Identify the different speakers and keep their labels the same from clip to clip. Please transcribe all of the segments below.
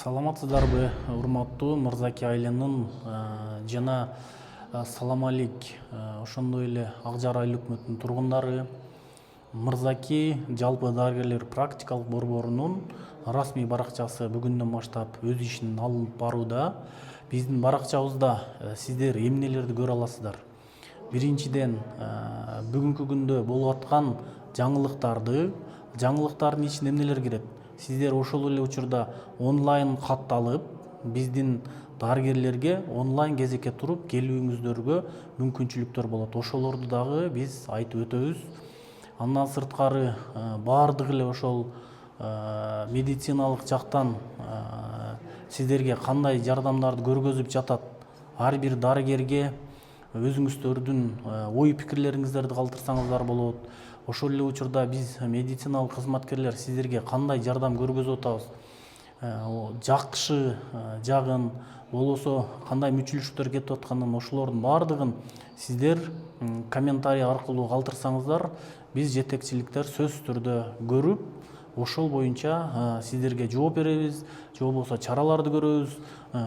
Speaker 1: Саламатсыздарбы, урматтуу Мырзаки айылынын жана Салам алейк ошондой эле Ак Жар айыл өкмөтүнүн тургундары. Мырзаки жалпы дарыгерлер практикалык борборунун расмий баракчасы бүгүндөн баштап өз ишин алып барууда. Биздин баракчабызда сиздер эмнелерди көрө аласыздар? Биринчиден, бүгүнкү күндө болуп аткан жаңылыктардын ичине эмнелер кирет? Сиздер ошол эле учурда онлайн кат алып, биздин дарыгерлерге онлайн кезекке туруп келүүңүздөргө мүмкүнчүлүктөр болот. Ошолорду дагы биз айтып өтөбүз. Андан сырткары баардык эле ошол медициналык жактан сиздерге кандай жардамдарды көргөзүп жатат, ар бир дарыгерге өзүңүздөрдүн ой пикирлериңиздерди калтырсаңыздар болот. Ошол эле учурда биз медициналык кызматкерлер сиздерге кандай жардам көргөзүп атабыз, жакшы жагын, болбосо кандай мүчүлүштөр кетип атканын, ошолордун баардыгын сиздер комментарий аркылуу калтырсаңыздар, биз жетекчиликтер сөзсүз түрдө көрүп, ошол боюнча сиздерге жооп беребиз, же болбосо чараларды көрөбүз.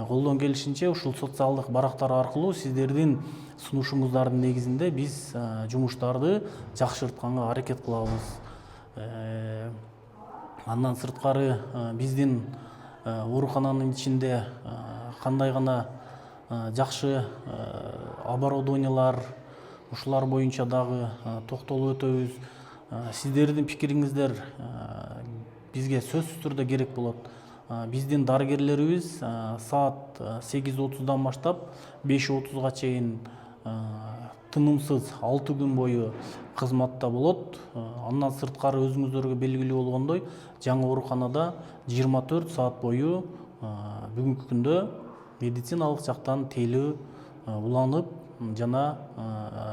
Speaker 1: Колдон келишинче ушул социалдык барактар аркылуу сиздердин сунушуңуздардын негизинде биз жумуштарды жакшыртканга аракет кылабыз. Андан сырткары биздин оорукананын ичинде кандай гана жакшы оборудованиялар, ушулар боюнча дагы токтолуп өтөбүз. Сиздердин пикириңиздер бизге сөзсүз түрдө керек болот. Биздин дарыгерлерибиз саат 8:30 баштап 5:30 чейин тынымсыз 6 күн бою кызматта болот. Андан сырткары өзүңүздөргө белгилүү болгондой, жаңы ооруканада 24 саат бою бүгүнкү күндө медициналык жактан тейлөө уланып жана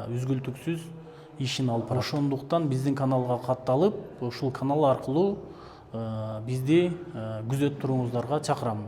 Speaker 1: үзгүлтүксүз ишин алып барат. Ошондуктан биздин каналга катталып, ушул канал аркылуу бизди күзөтүп туруңуздарга чакырам.